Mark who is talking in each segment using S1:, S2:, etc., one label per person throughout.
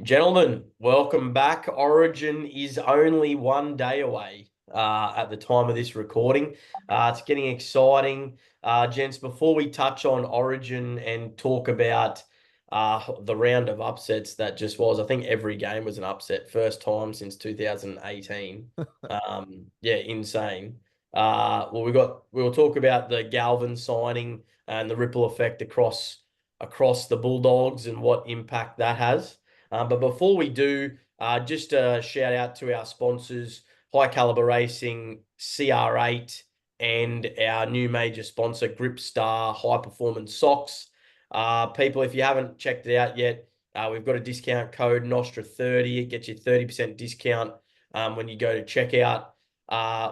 S1: Gentlemen, welcome back. Origin is only one day away at the time of this recording. It's getting exciting. Gents, before we touch on Origin and talk about the round of upsets that just was, I think every game was an upset. First time since 2018. Yeah, insane. We'll talk about the Galvin signing and the ripple effect across the Bulldogs and what impact that has. But before we do, just a shout out to our sponsors, High Caliber Racing, CR8, and our new major sponsor, Gripstar High Performance Socks. People, if you haven't checked it out yet, we've got a discount code Nostra30. It gets you 30% discount when you go to checkout.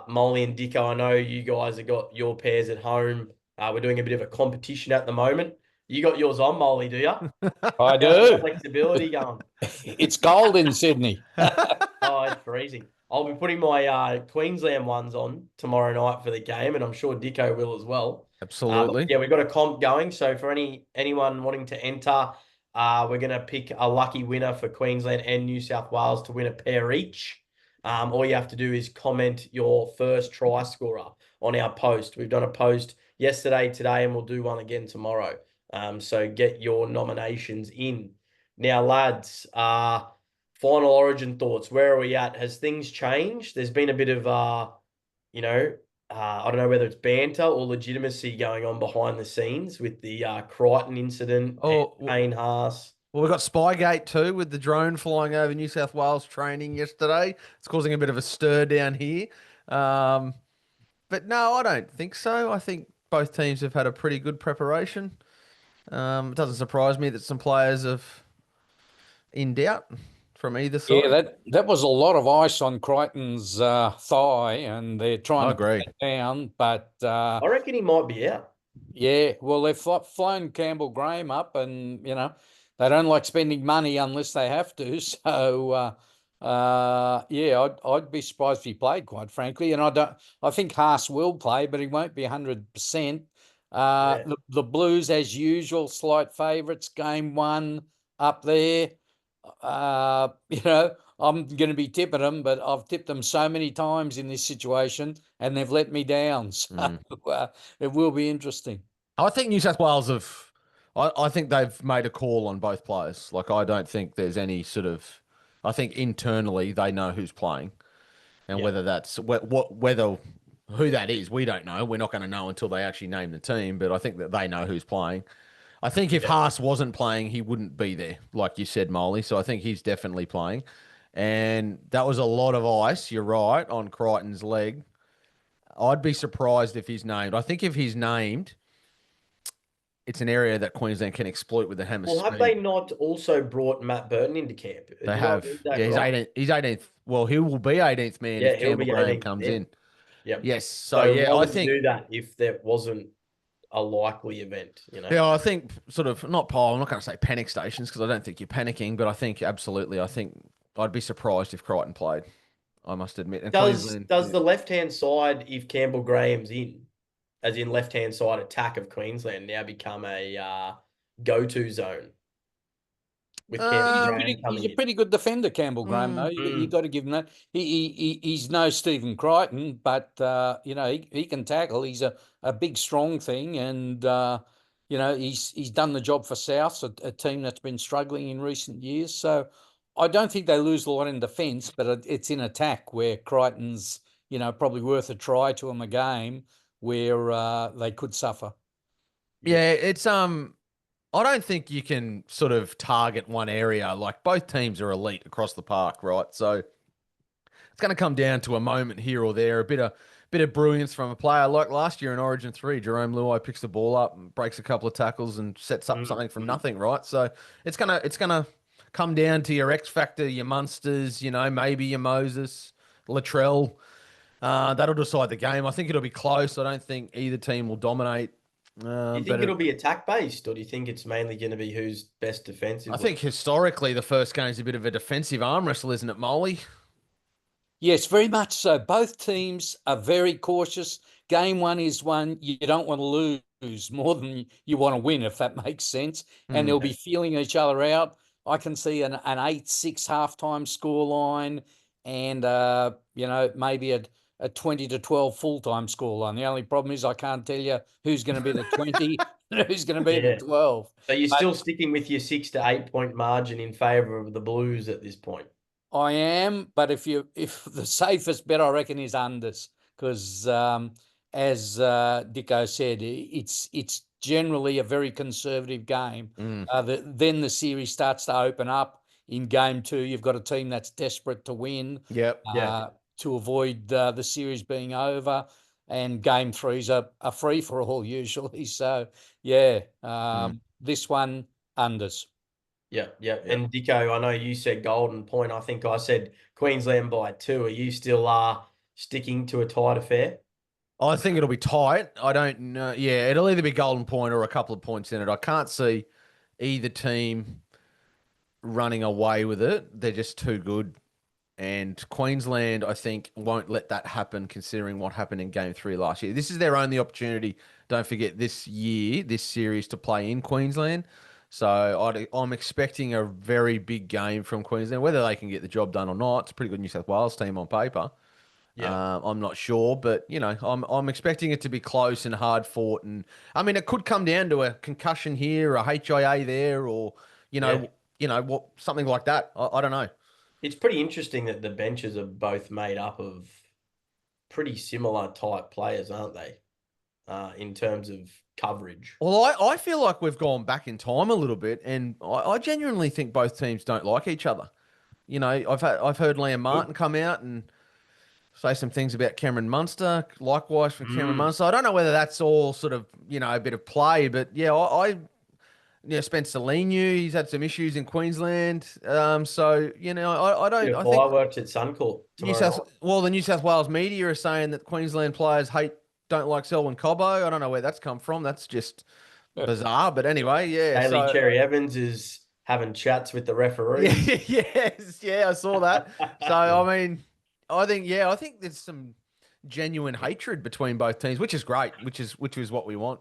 S1: Molly and Dicko, I know you guys have got your pairs at home. We're doing a bit of a competition at the moment. You got yours on, Molly, do you?
S2: I
S1: How's the
S2: do.
S1: flexibility going?
S2: It's cold in Sydney.
S1: Oh, it's freezing. I'll be putting my Queensland ones on tomorrow night for the game, and I'm sure Dicko will as well.
S3: Absolutely.
S1: Yeah, we've got a comp going. So for anyone wanting to enter, we're going to pick a lucky winner for Queensland and New South Wales to win a pair each. All you have to do is comment your first try scorer on our post. We've done a post yesterday, today, and we'll do one again tomorrow. So get your nominations in. Now, lads, final Origin thoughts. Where are we at? Has things changed? There's been a bit of, I don't know whether it's banter or legitimacy going on behind the scenes with the Crichton incident and Payne Haas.
S3: Well, we've got Spygate too with the drone flying over New South Wales training yesterday. It's causing a bit of a stir down here. But no, I don't think so. I think both teams have had a pretty good preparation. It doesn't surprise me that some players have in doubt from either side.
S2: Yeah, that was a lot of ice on Crichton's thigh, and they're trying to put it down. But
S1: I reckon he might be out.
S2: Yeah, well, they've flown Campbell Graham up, and they don't like spending money unless they have to. So yeah, I'd be surprised if he played, quite frankly. And I think Haas will play, but he won't be 100%. The Blues, as usual, slight favourites. Game one up there. I'm going to be tipping them, but I've tipped them so many times in this situation, and they've let me down. So it will be interesting.
S3: I think New South Wales have. I think they've made a call on both players. Like, I don't think there's any sort of. I think internally they know who's playing, and whether that's whether who that is, we don't know. We're not going to know until they actually name the team. But I think that they know who's playing. I think if Haas wasn't playing, he wouldn't be there, like you said, Molly. So I think he's definitely playing. And that was a lot of ice, you're right, on Crichton's leg. I'd be surprised if he's named. I think if he's named, it's an area that Queensland can exploit with the hammer
S1: Well, have they not also brought Matt Burton into camp?
S3: They have. Yeah, he's 18th. Well, he will be 18th man if Campbell Graham comes in.
S1: Yep.
S3: Yes. So yeah, I think
S1: do that if there wasn't a likely event,
S3: Yeah, I think sort of not pile. I'm not going to say panic stations because I don't think you're panicking, but I think absolutely. I think I'd be surprised if Crichton played. I must admit. And
S1: does the left-hand side, if Campbell Graham's in, as in left-hand side attack of Queensland, now become a go-to zone?
S2: With he's a pretty good defender, Campbell Graham. Though you got to give him that. He's no Stephen Crichton, but he can tackle. He's a big, strong thing, and he's done the job for Souths, a team that's been struggling in recent years. So I don't think they lose a lot in defence, but it's in attack where Crichton's probably worth a try to him a game where they could suffer.
S3: Yeah, it's I don't think you can sort of target one area. Like, both teams are elite across the park, right? So it's going to come down to a moment here or there, a bit of brilliance from a player like last year in Origin 3. Jerome Luai picks the ball up and breaks a couple of tackles and sets up something from nothing, right? So it's gonna come down to your X factor, your Munsters, maybe your Moses, Latrell. That'll decide the game. I think it'll be close. I don't think either team will dominate.
S1: Do you think it'll be attack-based, or do you think it's mainly going to be who's best defensively?
S3: I think historically the first game's a bit of a defensive arm wrestle, isn't it, Molly?
S2: Yes, very much so. Both teams are very cautious. Game one is one you don't want to lose more than you want to win, if that makes sense. And they'll be feeling each other out. I can see an 8-6 halftime scoreline and, maybe a 20-12 full-time scoreline. The only problem is I can't tell you who's going to be the 20 and who's going to be the 12.
S1: So you're still sticking with your 6 to 8 point margin in favour of the Blues at this point?
S2: I am, but if the safest bet I reckon is unders, because as Dicko said, it's generally a very conservative game. Then the series starts to open up. In game 2, you've got a team that's desperate to win. To avoid the series being over, and game 3's a free for all usually. So this one unders.
S1: Yeah. And Dicko, I know you said Golden Point. I think I said Queensland by 2. Are you still sticking to a tight affair?
S3: I think it'll be tight. I don't know. Yeah, it'll either be Golden Point or a couple of points in it. I can't see either team running away with it. They're just too good. And Queensland, I think, won't let that happen considering what happened in Game 3 last year. This is their only opportunity, don't forget, this series to play in Queensland. So I'm expecting a very big game from Queensland. Whether they can get the job done or not, it's a pretty good New South Wales team on paper. I'm not sure, but I'm expecting it to be close and hard fought. And I mean, it could come down to a concussion here, a HIA there, or something like that. I don't know.
S1: It's pretty interesting that the benches are both made up of pretty similar type players, aren't they? In terms of coverage.
S3: Well, I feel like we've gone back in time a little bit, and I genuinely think both teams don't like each other. I've heard Liam Martin come out and say some things about Cameron Munster, likewise for Cameron Munster. I don't know whether that's all sort of, a bit of play, but Spencer Lee knew he's had some issues in Queensland. I don't. I think
S1: fireworks at Suncorp tomorrow.
S3: The New South Wales media are saying that Queensland players don't like Selwyn Cobbo. I don't know where that's come from. That's just bizarre. But anyway,
S1: Haley Cherry Evans is having chats with the referee.
S3: I saw that. So I mean, I think there's some genuine hatred between both teams, which is great, which is what we want.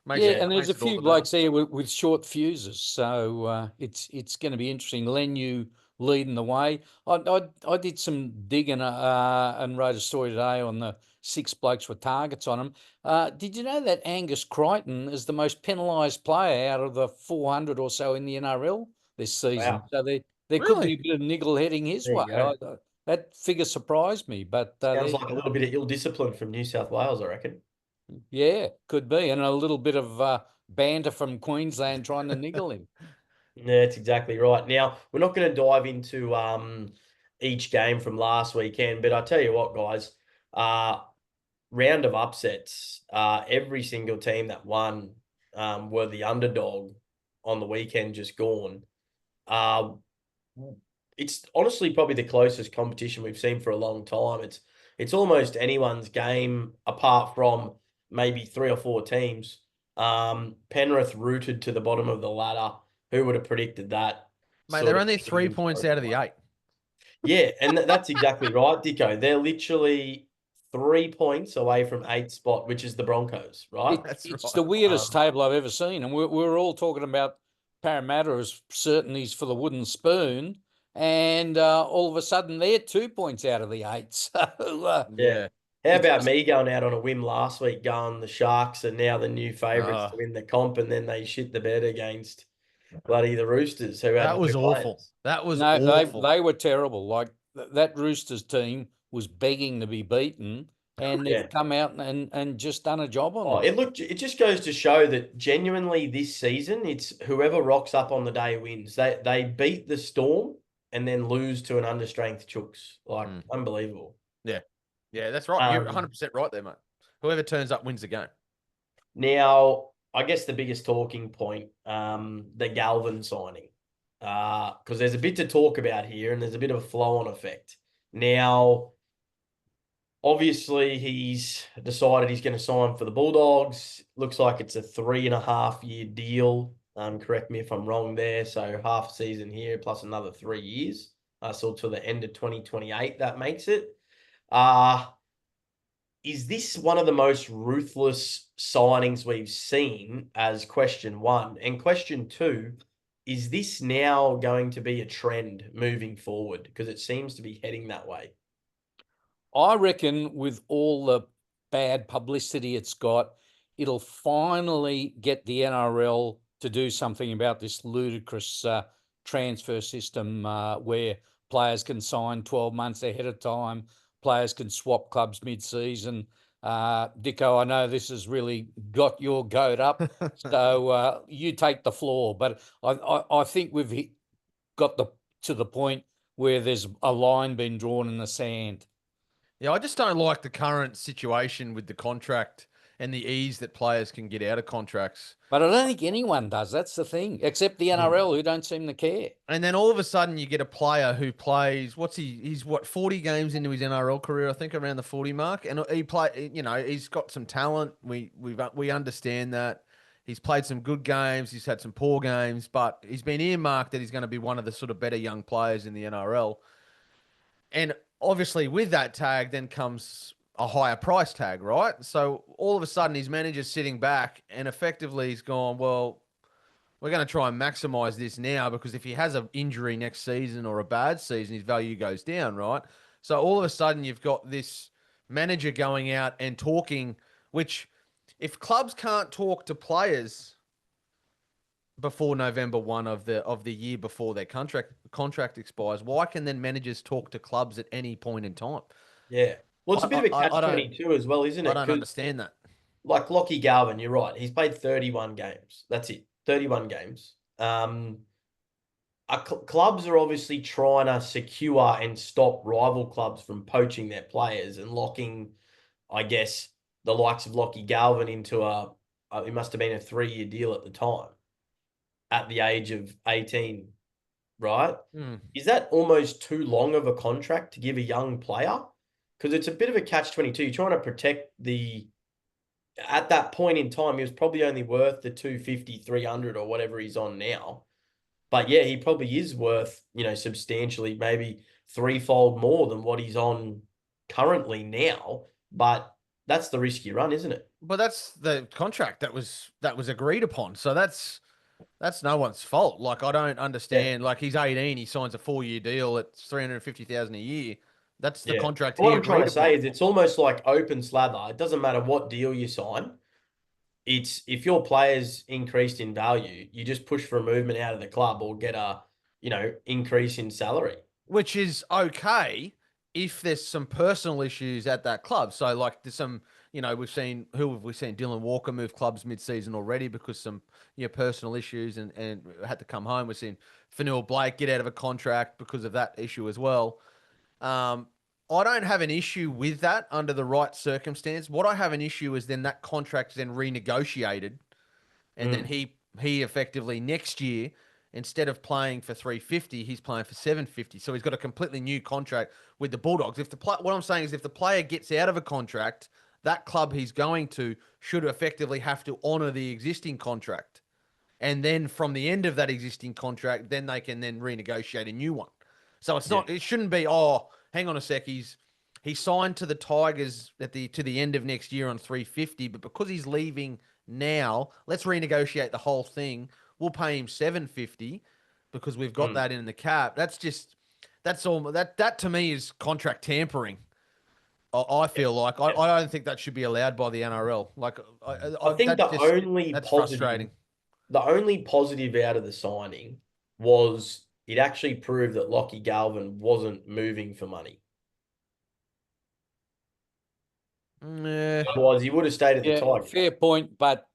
S2: And there's a few blokes there with short fuses, so it's going to be interesting. Lenu leading the way. I did some digging and wrote a story today on the 6 blokes with targets on them. Did you know that Angus Crichton is the most penalised player out of the 400 or so in the NRL this season?
S1: Wow.
S2: So there could be a bit of niggle heading his way. That figure surprised me, but
S1: sounds like a little bit of ill discipline from New South Wales, I reckon.
S2: Yeah, could be, and a little bit of banter from Queensland trying to niggle him.
S1: Yeah, that's exactly right. Now, we're not going to dive into each game from last weekend, but I tell you what, guys, round of upsets. Every single team that won were the underdog on the weekend just gone. It's honestly probably the closest competition we've seen for a long time. It's almost anyone's game apart from maybe 3 or 4 teams. Penrith rooted to the bottom of the ladder. Who would have predicted that?
S3: Mate, they're only 3 points out of the 8.
S1: Yeah, and that's exactly right, Dicko. They're literally 3 points away from 8th spot, which is the Broncos, right?
S2: It's the weirdest table I've ever seen. And we're all talking about Parramatta as certainties for the wooden spoon. And all of a sudden, they're 2 points out of the 8. So,
S1: yeah. How about me going out on a whim last week, going the Sharks are now the new favourites to win the comp, and then they shit the bed against bloody the Roosters.
S3: That was awful. That was awful.
S2: They were terrible. Like that Roosters team was begging to be beaten, and they've come out and just done a job on it.
S1: It just goes to show that genuinely this season, it's whoever rocks up on the day wins. They beat the Storm and then lose to an understrength Chooks. Like, unbelievable.
S3: Yeah, that's right. You're 100% right there, mate. Whoever turns up wins the game.
S1: Now, I guess the biggest talking point, the Galvin signing, because there's a bit to talk about here and there's a bit of a flow-on effect. Now, obviously, he's decided he's going to sign for the Bulldogs. Looks like it's a 3.5-year deal. Correct me if I'm wrong there. So half a season here plus another 3 years. So till the end of 2028, that makes it. Is this one of the most ruthless signings we've seen as question 1? And question 2, is this now going to be a trend moving forward? Because it seems to be heading that way.
S2: I reckon with all the bad publicity it's got, it'll finally get the NRL to do something about this ludicrous transfer system where players can sign 12 months ahead of time, players can swap clubs mid-season. Dicko, I know this has really got your goat up, so you take the floor. But I think we've got to the point where there's a line being drawn in the sand.
S3: Yeah, I just don't like the current situation with the contract and the ease that players can get out of contracts.
S2: But I don't think anyone does. That's the thing, except the NRL, who don't seem to care.
S3: And then all of a sudden, you get a player who plays. He's 40 games into his NRL career, I think, around the 40 mark, and he's got some talent. We understand that. He's played some good games. He's had some poor games, but he's been earmarked that he's going to be one of the sort of better young players in the NRL. And obviously, with that tag, then comes a higher price tag, right? So all of a sudden, his manager's sitting back, and effectively, he's gone, well, we're going to try and maximize this now, because if he has an injury next season or a bad season, his value goes down, right? So all of a sudden, you've got this manager going out and talking, which if clubs can't talk to players before November 1 of the year before their contract expires, why can then managers talk to clubs at any point in time?
S1: Yeah. Well, it's a bit of a catch-22 as well, isn't it?
S3: I don't understand that.
S1: Like Lachlan Galvin, you're right. He's played 31 games. That's it. 31 games. Clubs are obviously trying to secure and stop rival clubs from poaching their players and locking, I guess, the likes of Lachlan Galvin into it must have been a 3-year deal at the time, at the age of 18, right? Is that almost too long of a contract to give a young player? Because it's a bit of a catch-22. You're trying to protect at that point in time, he was probably only worth the 250, 300 or whatever he's on now. But yeah, he probably is worth, substantially, maybe threefold more than what he's on currently now. But that's the risk you run, isn't it?
S3: But that's the contract that was agreed upon. So that's no one's fault. Like, I don't understand. Yeah. Like, he's 18, he signs a 4-year deal at $350,000 a year. That's the contract.
S1: What I'm trying to say is it's almost like open slather. It doesn't matter what deal you sign. It's if your player's increased in value, you just push for a movement out of the club or get a, increase in salary.
S3: Which is okay if there's some personal issues at that club. So like there's some, we've seen Dylan Walker move clubs mid-season already because some personal issues and had to come home. We've seen Fanil Blake get out of a contract because of that issue as well. I don't have an issue with that under the right circumstance. What I have an issue is then that contract is then renegotiated, and then he effectively next year, instead of playing for 350, he's playing for 750. So he's got a completely new contract with the Bulldogs. What I'm saying is, if the player gets out of a contract, that club he's going to should effectively have to honour the existing contract, and then from the end of that existing contract, then they can then renegotiate a new one. So it's not. It shouldn't be. Oh, hang on a sec. He signed to the Tigers to the end of next year on 350, but because he's leaving now, let's renegotiate the whole thing. We'll pay him 750 because we've got that in the cap. That's all. That to me is contract tampering. I feel like I don't think that should be allowed by the NRL. Like
S1: I think that's frustrating. The only positive out of the signing was it actually proved that Lachlan Galvin wasn't moving for money. Otherwise, he would have stayed at the Tigers.
S2: Fair point, but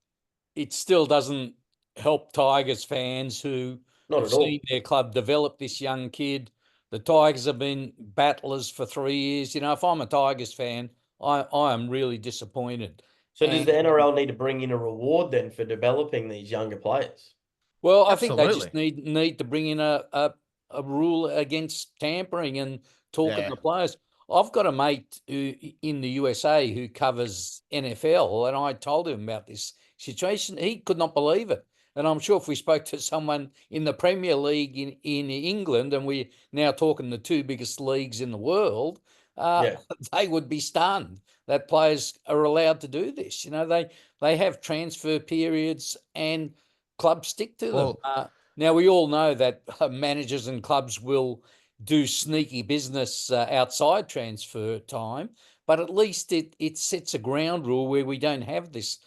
S2: it still doesn't help Tigers fans who have seen their club develop this young kid. The Tigers have been battlers for 3 years. If I'm a Tigers fan, I am really disappointed.
S1: So does the NRL need to bring in a reward then for developing these younger players?
S2: Well, I think they just need to bring in a rule against tampering and talking to players. I've got a mate in the USA who covers NFL, and I told him about this situation. He could not believe it. And I'm sure if we spoke to someone in the Premier League in England, and we're now talking the 2 biggest leagues in the world, they would be stunned that players are allowed to do this. They have transfer periods and clubs stick to them. Now, we all know that managers and clubs will do sneaky business outside transfer time, but at least it sets a ground rule where we don't have this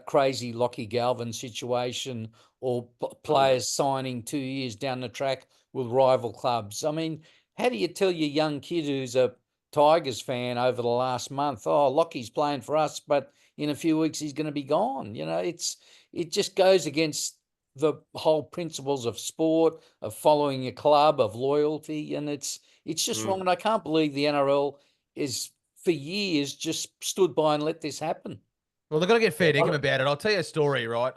S2: crazy Lachlan Galvin situation or players signing 2 years down the track with rival clubs. I mean, how do you tell your young kid who's a Tigers fan over the last month, oh, Lockie's playing for us, but in a few weeks he's going to be gone? You know, it just goes against the whole principles of sport, of following a club, of loyalty, and it's just wrong. And I can't believe the NRL is for years just stood by and let this happen.
S3: Well, they've got to get fair dinkum about it. I'll tell you a story, right?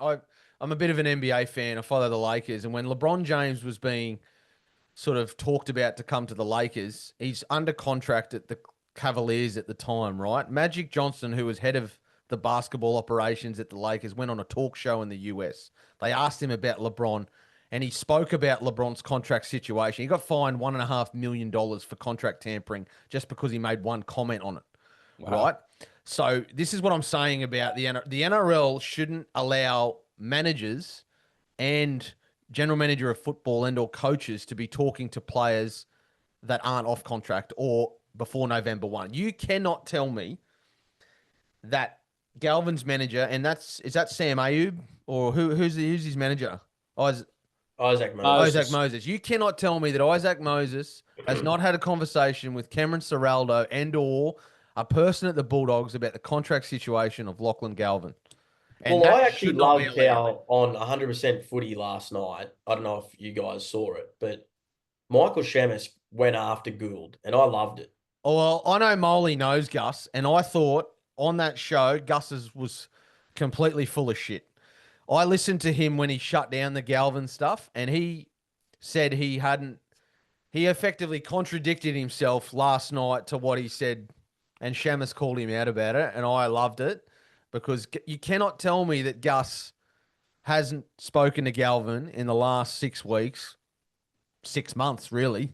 S3: I'm a bit of an NBA fan. I follow the Lakers, and when LeBron James was being sort of talked about to come to the Lakers, he's under contract at the Cavaliers at the time, right? Magic Johnson, who was head of the basketball operations at the Lakers, went on a talk show in the US. They asked him about LeBron, and he spoke about LeBron's contract situation. He got fined $1.5 million for contract tampering just because he made one comment on it, right? So this is what I'm saying about the NRL shouldn't allow managers and general manager of football and or coaches to be talking to players that aren't off contract or before November 1. You cannot tell me that Galvin's manager, and is that Sam Ayub or who's his manager?
S1: Isaac Moses.
S3: Isaac Moses. You cannot tell me that Isaac Moses has not had a conversation with Cameron Ciraldo and or a person at the Bulldogs about the contract situation of Lachlan Galvin.
S1: And well, I actually loved how on 100% footy last night, I don't know if you guys saw it, but Michael Shemus went after Gould, and I loved it.
S3: Oh, well, I know Moley knows Gus, and I thought on that show, Gus was completely full of shit. I listened to him when he shut down the Galvin stuff, and he said he effectively contradicted himself last night to what he said, and Shemus called him out about it, and I loved it. Because you cannot tell me that Gus hasn't spoken to Galvin in the last 6 weeks, 6 months, really.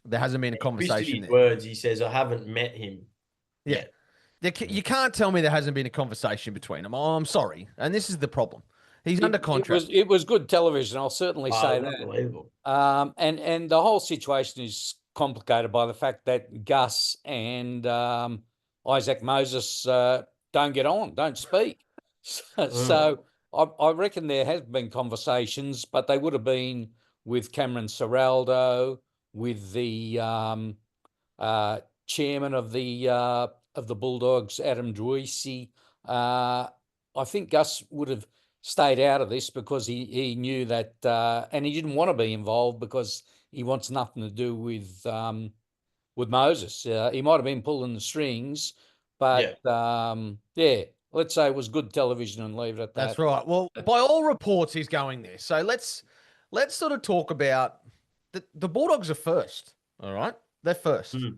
S3: There hasn't been a conversation there.
S1: Words, he says, I haven't met him yet.
S3: You can't tell me there hasn't been a conversation between them. Oh, I'm sorry. And this is the problem. He's under contract.
S2: It was good television, I'll certainly say that.
S1: Unbelievable.
S2: And the whole situation is complicated by the fact that Gus and Isaac Moses don't get on, don't speak. So I reckon there has been conversations, but they would have been with Cameron Ciraldo, with the chairman of the Bulldogs, Adam Druisi. I think Gus would have stayed out of this because he knew that, and he didn't want to be involved because he wants nothing to do with Moses. He might have been pulling the strings. But, let's say it was good television and leave it at that.
S3: That's right. Well, by all reports, he's going there. So let's sort of talk about the Bulldogs are first, all right? They're first. Mm.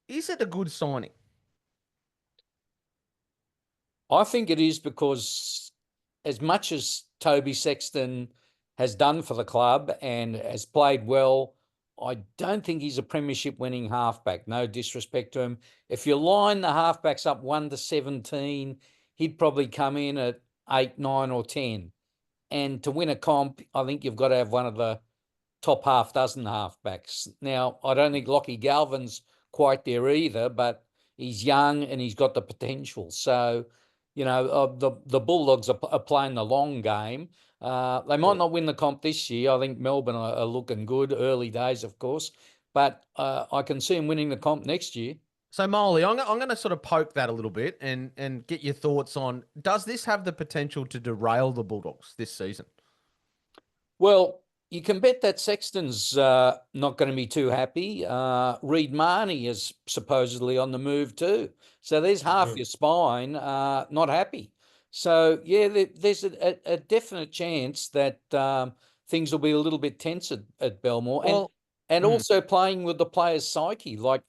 S3: Is it a good signing?
S2: I think it is because as much as Toby Sexton has done for the club and has played well, I don't think he's a premiership winning halfback. No disrespect to him. If you line the halfbacks up 1 to 17, he'd probably come in at 8, 9 or 10. And to win a comp, I think you've got to have one of the top half dozen halfbacks. Now, I don't think Lachlan Galvin's quite there either, but he's young and he's got the potential. So, you know, the Bulldogs are playing the long game. They might not win the comp this year. I think Melbourne are looking good, early days, of course. But I can see them winning the comp next year.
S3: So, Molly, I'm going to sort of poke that a little bit and get your thoughts on, does this have the potential to derail the Bulldogs this season?
S2: Well, you can bet that Sexton's not going to be too happy. Reid Marnie is supposedly on the move too. So there's half your spine not happy. So, yeah, there's a definite chance that things will be a little bit tense at Belmore. Well, and also playing with the player's psyche. Like,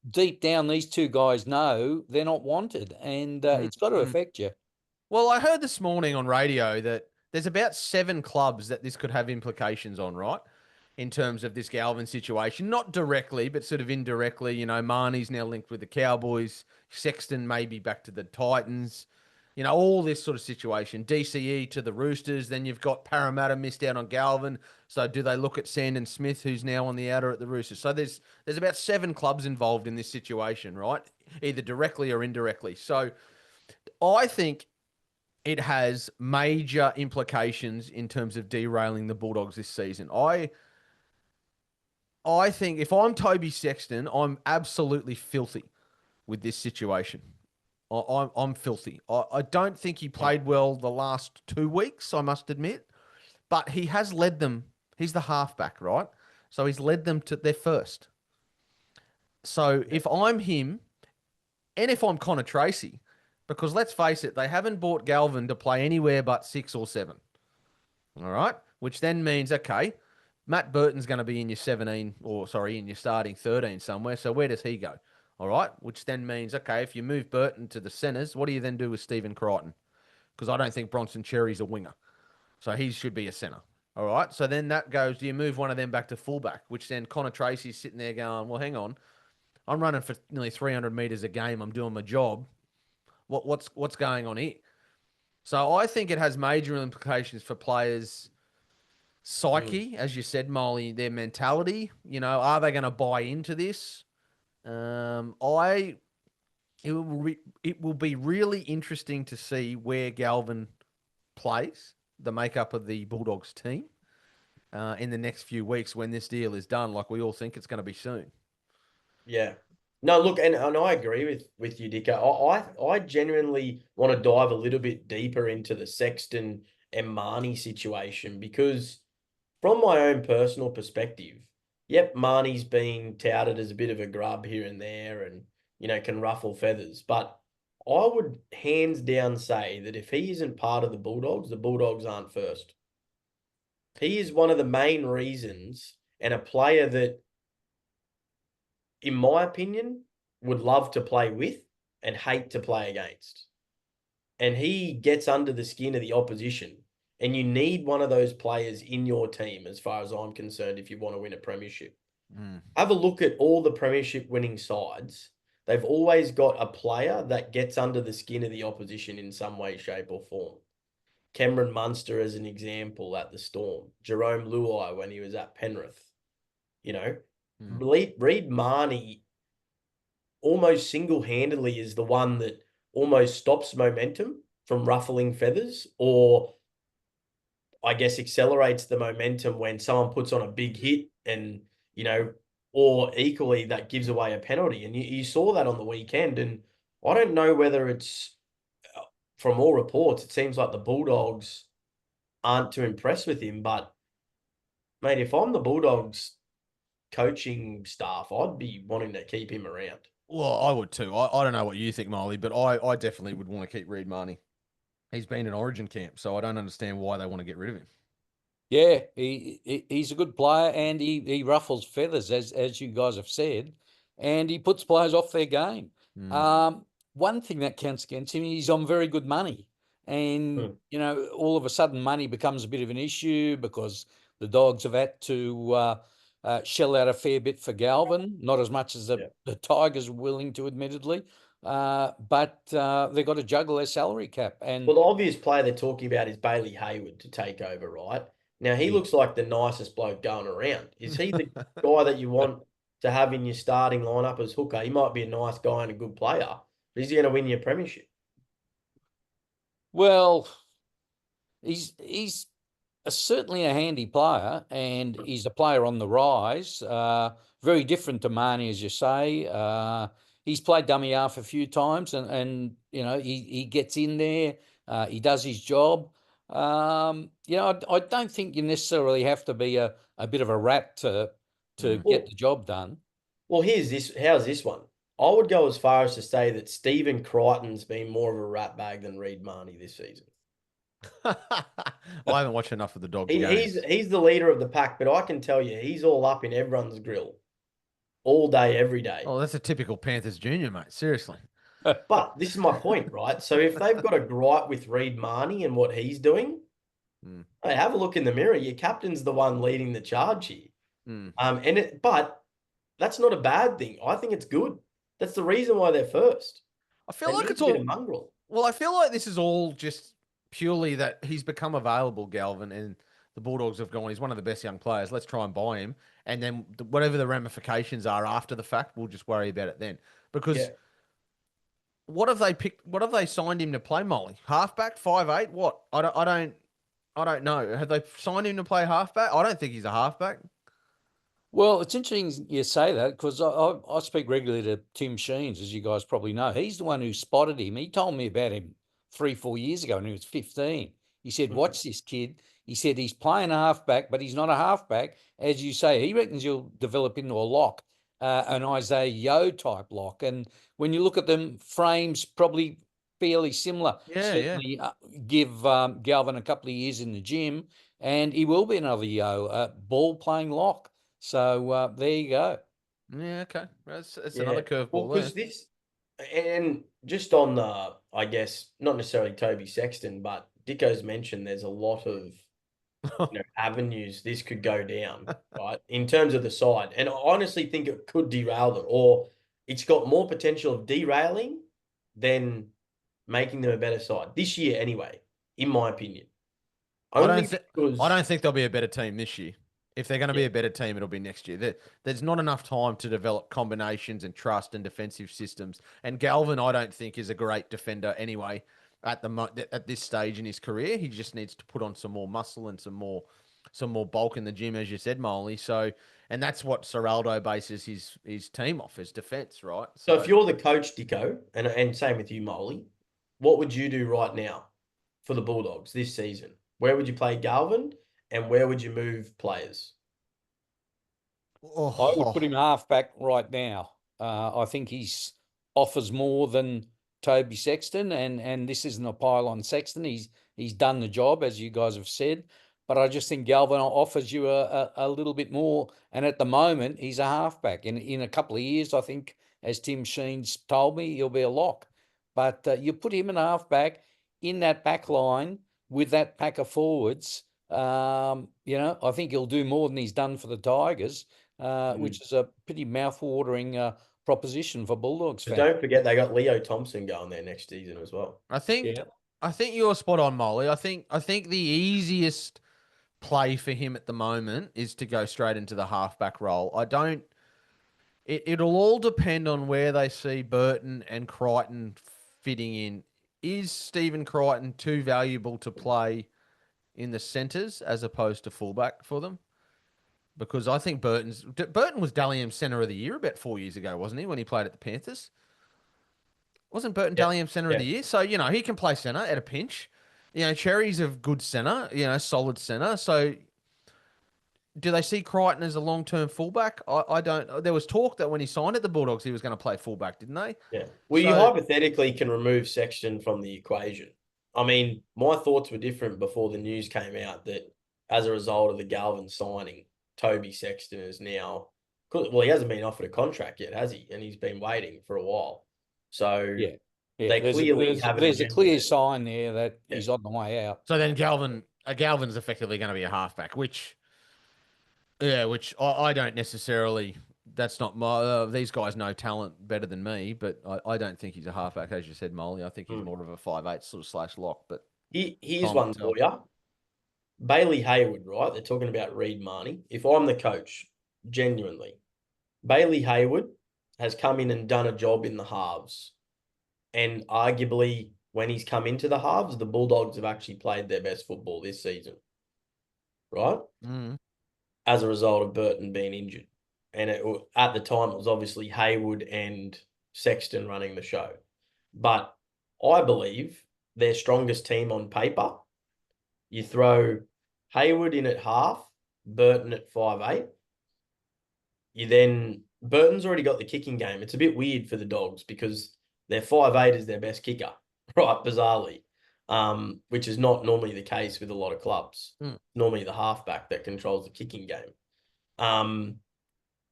S2: deep down, these two guys know they're not wanted, and it's got to affect you.
S3: Well, I heard this morning on radio that there's about 7 clubs that this could have implications on, right? In terms of this Galvin situation, not directly, but sort of indirectly. You know, Marnie's now linked with the Cowboys. Sexton may be back to the Titans. You know, all this sort of situation. DCE to the Roosters. Then you've got Parramatta missed out on Galvin. So do they look at Sandon Smith, who's now on the outer at the Roosters? So there's about 7 clubs involved in this situation, right? Either directly or indirectly. So I think it has major implications in terms of derailing the Bulldogs this season. I think if I'm Toby Sexton, I'm absolutely filthy with this situation. I'm filthy. I don't think he played well the last 2 weeks, I must admit, but he has led them. He's the halfback, right? So he's led them to their first. So if I'm him, and if I'm Connor Tracy, because let's face it, they haven't bought Galvin to play anywhere but 6 or 7. All right? Which then means, okay, Matt Burton's going to be in your in your starting 13 somewhere. So where does he go? All right? Which then means, okay, if you move Burton to the centres, what do you then do with Stephen Crichton? Because I don't think Bronson Cherry's a winger. So he should be a centre. All right? So then that goes, do you move one of them back to fullback? Which then Connor Tracy's sitting there going, well, hang on. I'm running for nearly 300 metres a game. I'm doing my job. What's going on here? So I think it has major implications for players' psyche, as you said, Molly, their mentality. You know, are they going to buy into this? It will be really interesting to see where Galvin plays, the makeup of the Bulldogs team, in the next few weeks when this deal is done, like we all think it's going to be soon.
S1: Yeah. No, look, and I agree with you, Dicko. I genuinely want to dive a little bit deeper into the Sexton and Marnie situation because from my own personal perspective, yep, Marnie's been touted as a bit of a grub here and there and, you know, can ruffle feathers. But I would hands down say that if he isn't part of the Bulldogs aren't first. He is one of the main reasons and a player that, in my opinion, would love to play with and hate to play against. And he gets under the skin of the opposition. And you need one of those players in your team, as far as I'm concerned, if you want to win a premiership. Have a look at all the premiership winning sides. They've always got a player that gets under the skin of the opposition in some way, shape, or form. Cameron Munster as an example at the Storm. Jerome Luai when he was at Penrith. You know, Reid Marnie almost single-handedly is the one that almost stops momentum from ruffling feathers, or I guess accelerates the momentum when someone puts on a big hit and, you know, or equally that gives away a penalty. And you saw that on the weekend. And I don't know whether it's, from all reports, it seems like the Bulldogs aren't too impressed with him. But, mate, if I'm the Bulldogs coaching staff, I'd be wanting to keep him around.
S3: Well, I would too. I don't know what you think, Molly, but I definitely would want to keep Reid Marnie. He's been in Origin camp, so I don't understand why they want to get rid of him.
S2: Yeah, he's a good player and he ruffles feathers, as you guys have said, and he puts players off their game. One thing that counts against him, he's on very good money. And, you know, all of a sudden money becomes a bit of an issue because the Dogs have had to shell out a fair bit for Galvin, not as much as the Tigers are willing to, admittedly. But they've got to juggle their salary cap. And
S1: well, the obvious player they're talking about is Bailey Hayward to take over, right? Now, he looks like the nicest bloke going around. Is he the guy that you want to have in your starting lineup as hooker? He might be a nice guy and a good player, but is he going to win your premiership?
S2: Well, he's certainly a handy player, and he's a player on the rise. Very different to Marnie, as you say. He's played dummy half a few times, and you know, he gets in there. He does his job. You know, I don't think you necessarily have to be a bit of a rat to get the job done.
S1: Well, here's this. How's this one? I would go as far as to say that Stephen Crichton's been more of a rat bag than Reid Marnie this season.
S3: I haven't watched enough of the Dogs games.
S1: He's the leader of the pack, but I can tell you, he's all up in everyone's grill all day, every day.
S3: Oh, that's a typical Panthers junior, mate. Seriously.
S1: But this is my point, right? So if they've got a gripe with Reid Marnie and what he's doing, hey, have a look in the mirror. Your captain's the one leading the charge here. But that's not a bad thing. I think it's good. That's the reason why they're first.
S3: I feel like it's all mongrel. Well, I feel like this is all just purely that he's become available, Galvin, and the Bulldogs have gone, he's one of the best young players. Let's try and buy him. And then whatever the ramifications are after the fact, we'll just worry about it then. Because what have they picked? What have they signed him to play, Molly? Halfback, 5'8"? What? I don't know. Have they signed him to play halfback? I don't think he's a halfback.
S2: Well, it's interesting you say that because I speak regularly to Tim Sheens, as you guys probably know. He's the one who spotted him. He told me about him 3-4 years ago when he was 15. He said, watch this kid. He said he's playing a halfback, but he's not a halfback. As you say, he reckons he'll develop into a lock, an Isaiah Yeo type lock. And when you look at them, frames probably fairly similar. Certainly give Galvin a couple of years in the gym, and he will be another Yeo, ball playing lock. So there you go.
S3: Yeah, okay. That's another curveball
S1: because this, and just on the, I guess, not necessarily Toby Sexton, but Dicko's mentioned there's a lot of avenues this could go down, right, in terms of the side. And I honestly think it could derail them, or it's got more potential of derailing than making them a better side this year anyway, in my opinion.
S3: I don't think they'll be a better team this year. If they're going to be a better team, it'll be next year. There's not enough time to develop combinations and trust and defensive systems. And Galvin, I don't think, is a great defender anyway at this stage in his career. He just needs to put on some more muscle and some more bulk in the gym, as you said, Molly. So, and that's what Seraldo bases his team off, is defense, right?
S1: So if you're the coach, Dicko, and same with you, Molly, what would you do right now for the Bulldogs this season? Where would you play Galvin? And where would you move players?
S2: I would put him halfback right now. I think he's offers more than Toby Sexton, and this isn't a pile on Sexton. He's done the job, as you guys have said. But I just think Galvin offers you a little bit more. And at the moment, he's a halfback. In a couple of years, I think, as Tim Sheens told me, he'll be a lock. But you put him in halfback in that back line with that pack of forwards. I think he'll do more than he's done for the Tigers, which is a pretty mouth-watering proposition for Bulldogs fans.
S1: Don't forget they got Leo Thompson going there next season as well.
S3: I think you're spot on, Molly. I think the easiest play for him at the moment is to go straight into the halfback role. It'll all depend on where they see Burton and Crichton fitting in. Is Stephen Crichton too valuable to play in the centres as opposed to fullback for them? Because I think Burton was Dally M Centre of the Year about 4 years ago, wasn't he, when he played at the Panthers? Wasn't Burton Dally M Centre of the Year? So, he can play centre at a pinch. Cherry's a good centre, solid centre. So do they see Crichton as a long-term fullback? I don't. There was talk that when he signed at the Bulldogs, he was going to play fullback, didn't they?
S1: Yeah. Well, you hypothetically can remove Sexton from the equation. I mean, my thoughts were different before the news came out that as a result of the Galvin signing, Toby Sexton is now, well, he hasn't been offered a contract yet, has he? And he's been waiting for a while. So they clearly have
S2: there's a clear sign there that he's on the way out.
S3: So then Galvin's effectively going to be a halfback, which I don't necessarily. That's not my. These guys know talent better than me, but I don't think he's a halfback, as you said, Molly. I think he's more of a 5'8" sort of / lock. But
S1: here's one for you. Bailey Hayward, right? They're talking about Reed Marnie. If I'm the coach, genuinely, Bailey Hayward has come in and done a job in the halves. And arguably, when he's come into the halves, the Bulldogs have actually played their best football this season. Right? As a result of Burton being injured. And at the time, it was obviously Hayward and Sexton running the show. But I believe their strongest team on paper, you throw Hayward in at half, Burton at 5'8". Burton's already got the kicking game. It's a bit weird for the Dogs because their 5'8" is their best kicker, right? Bizarrely, which is not normally the case with a lot of clubs. Normally the halfback that controls the kicking game.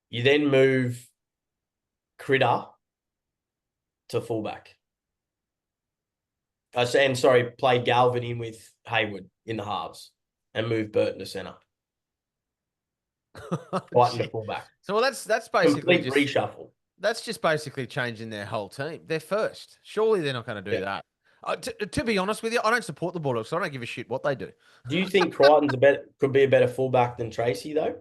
S1: You then move Critter to fullback. Play Galvin in with Hayward in the halves and move Burton to centre. Crichton to fullback.
S3: So that's basically
S1: reshuffle.
S3: That's just basically changing their whole team. They're first. Surely they're not going to do that. To be honest with you, I don't support the Bulldogs, so I don't give a shit what they do.
S1: Do you think Crichton's could be a better fullback than Tracy though?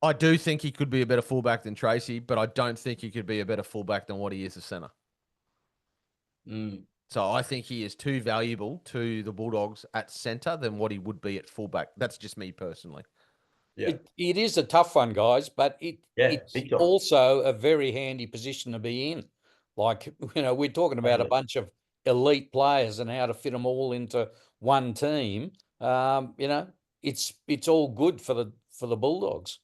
S3: I do think he could be a better fullback than Tracy, but I don't think he could be a better fullback than what he is a centre.
S1: Mm.
S3: So I think he is too valuable to the Bulldogs at centre than what he would be at fullback. That's just me personally.
S1: Yeah.
S2: It is a tough one, guys, but it's
S1: big time.
S2: also a very handy position to be in. Like, we're talking about a bunch of elite players and how to fit them all into one team. It's all good for the Bulldogs.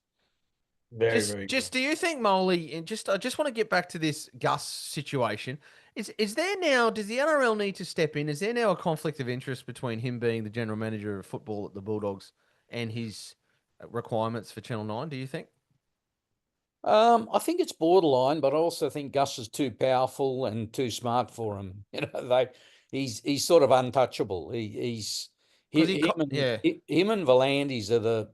S1: Very
S3: Just do you think, Moley, and I just want to get back to this Gus situation. Is there now, does the NRL need to step in? Is there now a conflict of interest between him being the general manager of football at the Bulldogs and his requirements for Channel 9, do you think?
S2: I think it's borderline, but I also think Gus is too powerful and too smart for him. He's sort of untouchable. Him and Volandis are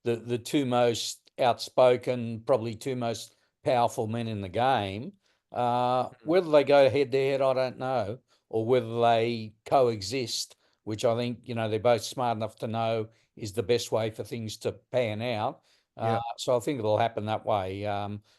S2: the two most outspoken, probably two most powerful men in the game. Whether they go head to head, I don't know, or whether they coexist, which I think they're both smart enough to know is the best way for things to pan out. So I think it'll happen that way.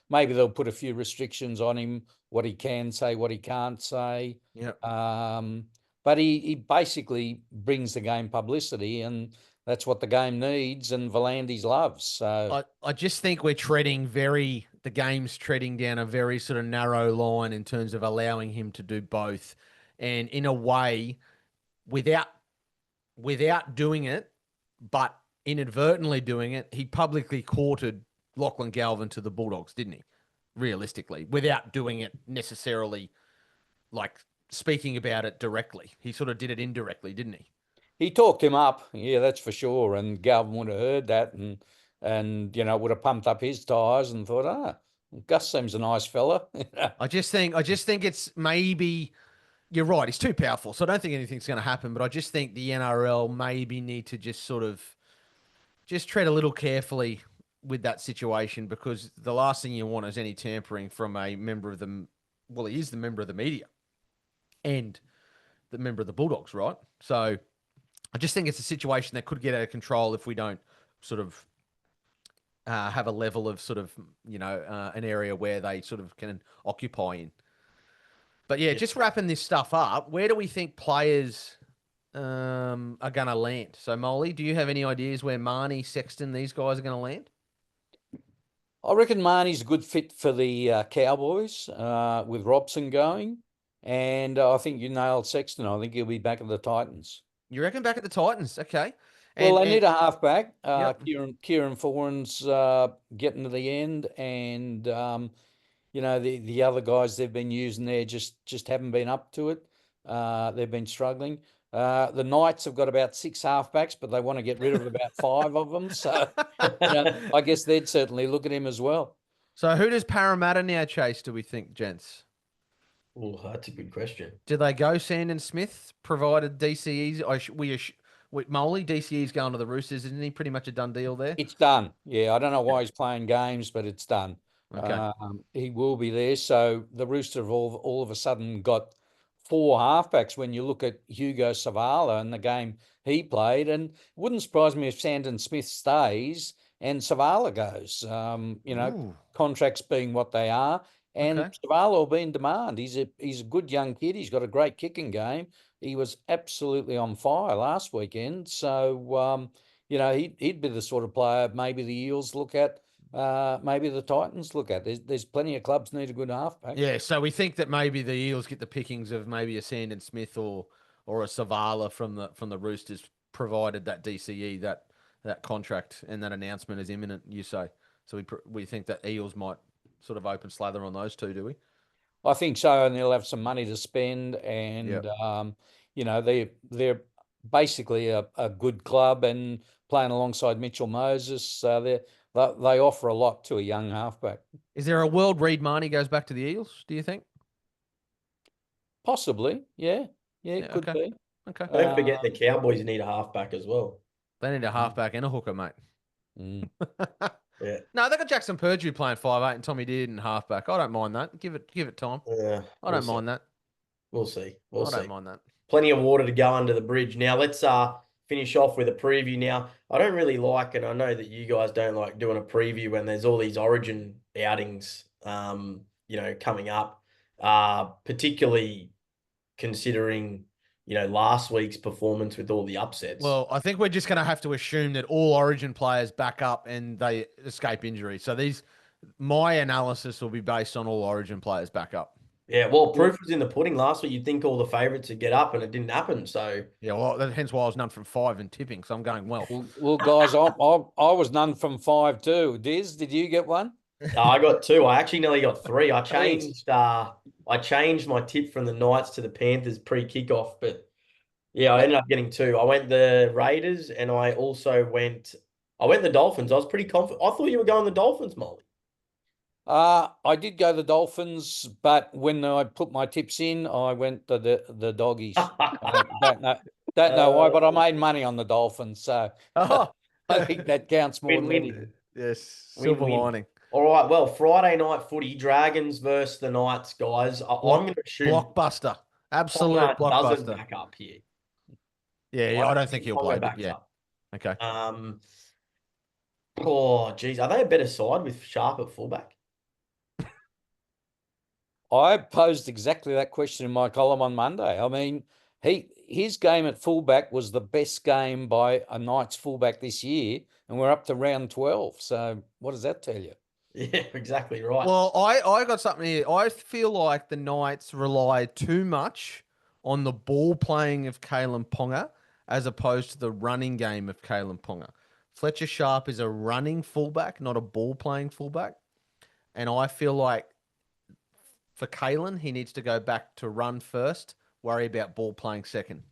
S2: Maybe they'll put a few restrictions on him, what he can say, what he can't say. But he basically brings the game publicity, and that's what the game needs, and Volandis loves. So
S3: I just think the game's treading down a very sort of narrow line in terms of allowing him to do both. And in a way, without doing it, but inadvertently doing it, he publicly courted Lachlan Galvin to the Bulldogs, didn't he? Realistically, without doing it necessarily, like speaking about it directly. He sort of did it indirectly, didn't he?
S2: He talked him up, yeah, that's for sure. And Galvin would have heard that and would have pumped up his tyres and thought, Gus seems a nice fella.
S3: I just think it's maybe, you're right, he's too powerful, so I don't think anything's going to happen, but I just think the NRL maybe need to just sort of just tread a little carefully with that situation, because the last thing you want is any tampering from a member of the, well, he is the member of the media and the member of the Bulldogs, right? So I just think it's a situation that could get out of control if we don't sort of have a level of sort of, an area where they sort of can occupy in. But yeah, just wrapping this stuff up, where do we think players are going to land? So, Molly, do you have any ideas where Marnie, Sexton, these guys are going to land?
S2: I reckon Marnie's a good fit for the Cowboys with Robson going. And I think you nailed Sexton. I think he'll be back at the Titans.
S3: You reckon back at the Titans? Okay.
S2: Well, they need a halfback. Kieran Foran's getting to the end, and the other guys they've been using there just haven't been up to it. They've been struggling. The Knights have got about 6 halfbacks, but they want to get rid of about 5 of them. So I guess they'd certainly look at him as well.
S3: So who does Parramatta now chase, do we think, gents?
S1: Oh, that's a good question.
S3: Do they go Sandon Smith, provided DCE's? Moley, DCE's going to the Roosters, isn't he? Pretty much a done deal there?
S2: It's done. Yeah, I don't know why he's playing games, but it's done.
S3: Okay.
S2: He will be there. So the Roosters have all of a sudden got 4 halfbacks when you look at Hugo Savala and the game he played. And it wouldn't surprise me if Sandon Smith stays and Savala goes, contracts being what they are. And Savala will be in demand. He's a good young kid. He's got a great kicking game. He was absolutely on fire last weekend. So, he'd be the sort of player maybe the Eels look at, maybe the Titans look at. There's plenty of clubs need a good halfback.
S3: Yeah, so we think that maybe the Eels get the pickings of maybe a Sandon Smith or a Savala from the Roosters, provided that DCE, that contract and that announcement is imminent, you say. So we think that Eels might sort of open slather on those two, do we?
S2: I think so, and they'll have some money to spend, and they're basically a good club and playing alongside Mitchell Moses. They offer a lot to a young halfback.
S3: Is there a world Reid Marnie goes back to the Eels, do you think?
S2: Possibly, yeah. It could be.
S3: Okay.
S1: Don't forget the Cowboys need a halfback as well.
S3: They need a halfback and a hooker, mate.
S1: Yeah.
S3: No, they got Jackson Purdue playing 5'8" and Tommy Dearden halfback. I don't mind that. Give it time.
S1: Yeah.
S3: I don't mind that.
S1: We'll see.
S3: I don't mind that.
S1: plenty of water to go under the bridge. Now let's finish off with a preview. Now I don't really like, and I know that you guys don't like doing a preview when there's all these Origin outings, coming up, particularly considering last week's performance with all the upsets.
S3: Well, I think we're just going to have to assume that all Origin players back up and they escape injury. So my analysis will be based on all Origin players back up.
S1: Yeah, well, proof was in the pudding last week. You'd think all the favourites would get up, and it didn't happen. So
S3: yeah, well, hence why I was none from 5 and tipping. So I'm going well.
S2: Well, guys, I was none from 5 too. Diz, did you get one?
S1: I got 2. I actually nearly got 3. I changed my tip from the Knights to the Panthers pre-kickoff, but yeah, I ended up getting 2. I went the Raiders, and I also went the Dolphins. I was pretty confident. I thought you were going the Dolphins, Molly.
S2: I did go the Dolphins, but when I put my tips in, I went the doggies. Don't know why, but I made money on the Dolphins, so I think that counts more than anything.
S3: Yes, silver lining.
S1: All right, well, Friday night footy, Dragons versus the Knights, guys. I'm going to assume
S3: blockbuster, absolute blockbuster.
S1: Doesn't back up here.
S3: Yeah, I don't think he'll play. But yeah,
S1: up.
S3: Okay.
S1: Oh, geez, are they a better side with Sharp at fullback?
S2: I posed exactly that question in my column on Monday. I mean, his game at fullback was the best game by a Knights fullback this year, and we're up to round 12. So what does that tell you?
S1: Yeah, exactly right.
S3: Well, I got something here. I feel like the Knights rely too much on the ball playing of Kalen Ponga as opposed to the running game of Kalen Ponga. Fletcher Sharp is a running fullback, not a ball playing fullback. And I feel like for Kalen, he needs to go back to run first, worry about ball playing second,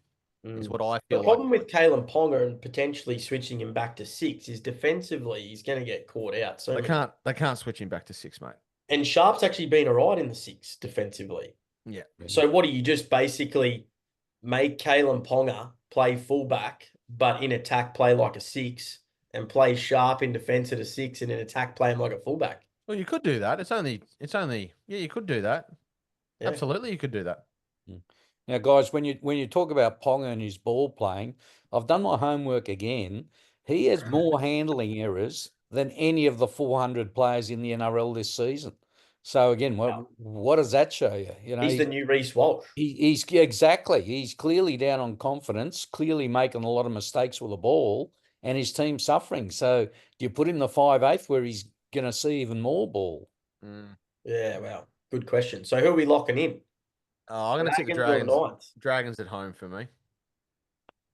S3: is what I feel.
S1: The problem with Kalen Ponga and potentially switching him back to 6 is defensively he's going to get caught out. So
S3: they can't switch him back to 6, mate.
S1: And Sharp's actually been all right in the 6 defensively.
S3: Yeah.
S1: So what do you just basically make Kalen Ponga play fullback, but in attack play like a 6, and play Sharp in defense at a 6, and in attack play him like a fullback?
S3: Well, you could do that. It's only, yeah, you could do that. Yeah. Absolutely, you could do that.
S2: Now, guys, when you talk about Ponga and his ball playing, I've done my homework again. He has more handling errors than any of the 400 players in the NRL this season. So again, what does that show you?
S1: He's the new Reece Walsh.
S2: He's exactly. He's clearly down on confidence, clearly making a lot of mistakes with the ball, and his team's suffering. So do you put him the 5/8 where he's going to see even more ball?
S1: Yeah, well, good question. So who are we locking in?
S3: I'm going to take the Dragons. Dragons at home for me.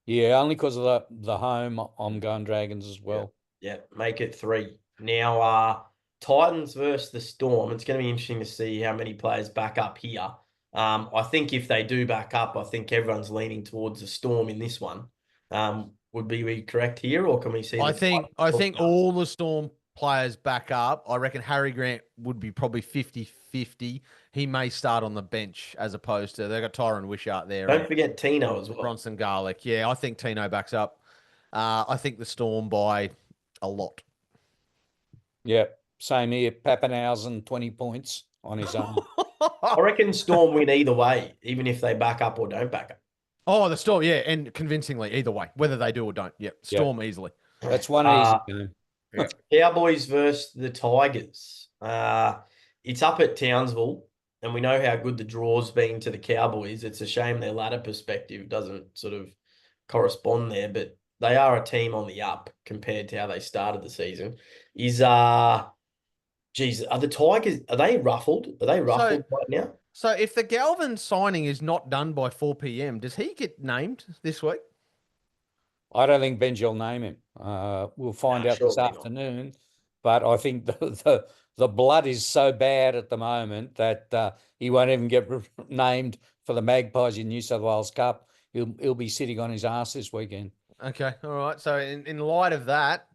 S2: Yeah, only because of the home, I'm going Dragons as well.
S1: Yeah, make it 3. Now, Titans versus the Storm. It's going to be interesting to see how many players back up here. I think if they do back up, I think everyone's leaning towards the Storm in this one. Would we correct here, or can we see?
S3: I think all the Storm players back up. I reckon Harry Grant would be probably 50-50. He may start on the bench as opposed to they've got Tyron Wishart there.
S1: Don't forget Tino as well.
S3: Bronson Garlick. Yeah, I think Tino backs up. I think the Storm by a lot.
S2: Yeah, same here. Pappenhausen, 20 points on his own.
S1: I reckon Storm win either way, even if they back up or don't back up.
S3: Oh, the Storm, yeah, and convincingly either way, whether they do or don't. Yep, Storm easily.
S2: That's one easy game.
S1: Cowboys versus the Tigers. It's up at Townsville, and we know how good the draw's been to the Cowboys. It's a shame their ladder perspective doesn't sort of correspond there, but they are a team on the up compared to how they started the season. Are the Tigers, are they ruffled? Are they ruffled right now?
S3: So if the Galvin signing is not done by 4 p.m., does he get named this week?
S2: I don't think Benji will name him. We'll find out this afternoon. But I think the blood is so bad at the moment that he won't even get named for the Magpies in New South Wales Cup. He'll be sitting on his ass this weekend.
S3: Okay, all right. So in light of that,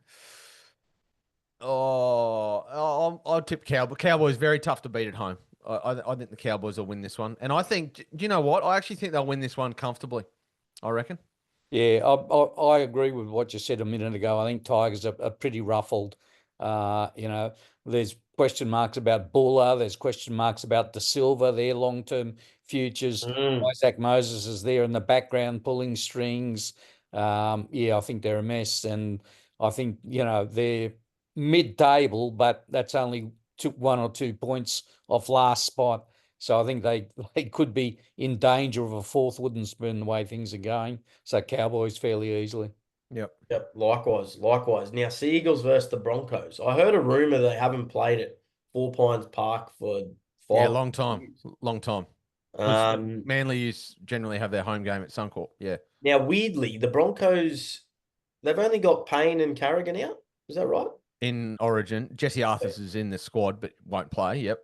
S3: I'll tip Cowboys. Cowboys very tough to beat at home. I think the Cowboys will win this one, and I think, do you know what? I actually think they'll win this one comfortably. I reckon.
S2: Yeah, I agree with what you said a minute ago. I think Tigers are pretty ruffled. There's question marks about Buller. There's question marks about De Silva, their long-term futures. Isaac Moses is there in the background pulling strings. I think they're a mess. And I think, they're mid-table, but that's only 1 or 2 points off last spot. So I think they could be in danger of a fourth wooden spoon the way things are going. So Cowboys fairly easily.
S1: Yep. Likewise. Now, Seagulls versus the Broncos. I heard a rumor they haven't played at Four Pines Park for 5
S3: long time. Manly generally have their home game at Suncorp. Yeah.
S1: Now, weirdly, the Broncos, they've only got Payne and Carrigan out. Is that right?
S3: In Origin, Jesse Arthurs is in the squad but won't play. Yep.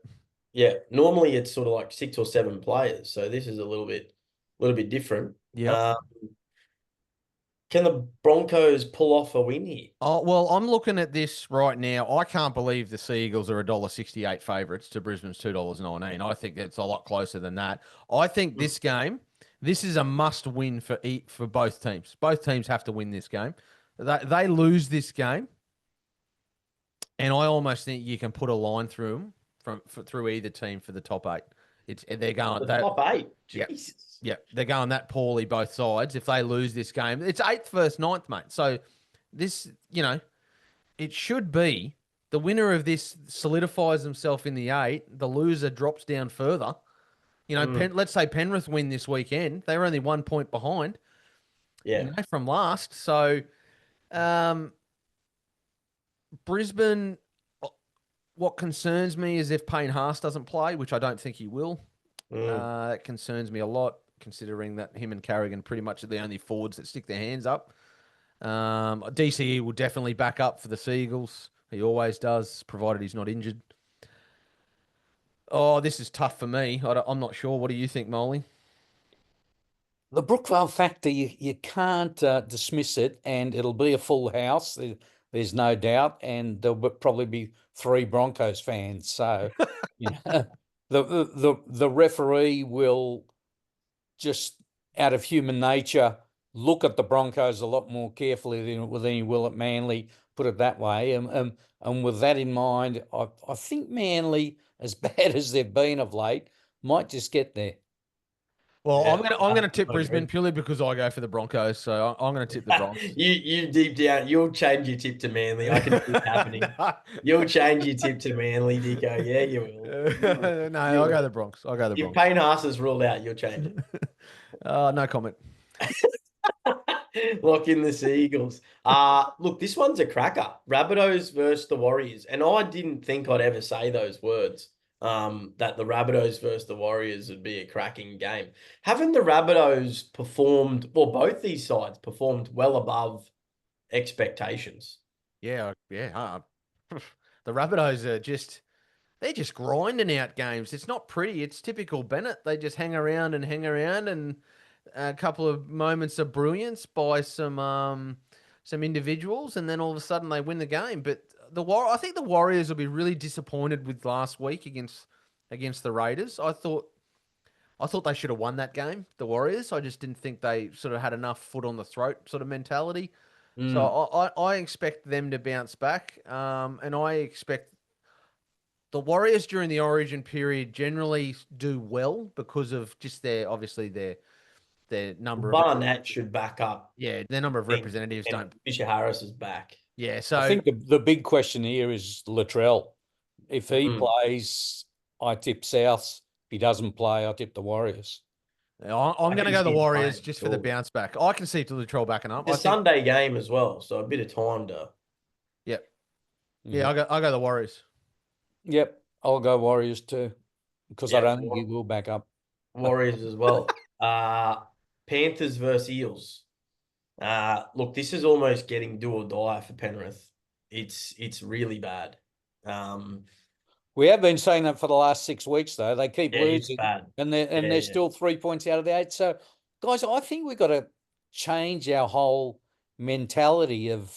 S1: Yeah. Normally it's sort of like 6 or 7 players, so this is a little bit different.
S3: Yeah.
S1: Can the Broncos pull off a win here?
S3: Oh, well, I'm looking at this right now. I can't believe the Seagulls are $1.68 favourites to Brisbane's $2.19. I think it's a lot closer than that. I think this game, this is a must-win for both teams. Both teams have to win this game. They lose this game, and I almost think you can put a line through them through either team for the top 8. They're going
S1: top 8. Jesus.
S3: Yeah, they're going that poorly both sides. If they lose this game, it's 8th versus 9th, mate. So this, it should be the winner of this solidifies himself in the 8. The loser drops down further. Let's say Penrith win this weekend. They were only 1 point behind.
S1: Yeah,
S3: from last. So, Brisbane. What concerns me is if Payne Haas doesn't play, which I don't think he will. That concerns me a lot, considering that him and Carrigan pretty much are the only forwards that stick their hands up. DCE will definitely back up for the Seagulls. He always does, provided he's not injured. Oh, this is tough for me. I'm not sure. What do you think, Molly?
S2: The Brookvale factor, you can't dismiss it, and it'll be a full house. There's no doubt, and there'll probably be 3 Broncos fans. So, the referee will just, out of human nature, look at the Broncos a lot more carefully than he will at Manly. Put it that way. And with that in mind, I think Manly, as bad as they've been of late, might just get there.
S3: Well, I'm gonna tip Brisbane purely because I go for the Broncos, so I'm gonna tip the Broncos.
S1: you deep down, you'll change your tip to Manly. I can see it happening. You'll change your tip to Manly, Dicko. Yeah, you will.
S3: No, I'll go the Bronx.
S1: If Payne Haas is ruled out, you'll change it.
S3: No comment.
S1: Lock in the Seagulls. Look, this one's a cracker. Rabbitohs versus the Warriors, and I didn't think I'd ever say those words. That the Rabbitohs versus the Warriors would be a cracking game. Haven't the Rabbitohs performed, well, both these sides performed well above expectations?
S3: Yeah. The Rabbitohs are they're just grinding out games. It's not pretty. It's typical Bennett. They just hang around and a couple of moments of brilliance by some individuals, and then all of a sudden they win the game. But I think the Warriors will be really disappointed with last week against the Raiders. I thought they should have won that game, the Warriors. I just didn't think they sort of had enough foot on the throat sort of mentality. So I expect them to bounce back, and I expect the Warriors during the Origin period generally do well because of just their number.
S1: Barnett should back up.
S3: Yeah, their number of representatives don't.
S1: Fisher Harris is back.
S3: Yeah, so
S2: I think the big question here is Latrell. If he plays, I tip Souths. If he doesn't play, I tip the Warriors.
S3: I'm going to go the Warriors just for the bounce back. I can see Latrell backing up.
S1: It's a Sunday game as well, so a bit of time to.
S3: Yep. Yeah, I'll go the Warriors.
S2: Yep, I'll go Warriors too, because I don't think he will back up.
S1: Warriors as well. Panthers versus Eels. Look, this is almost getting do or die for Penrith. It's really bad.
S2: We have been saying that for the last 6 weeks, though. They keep losing, and they're still 3 points out of the 8. So, guys, I think we've got to change our whole mentality of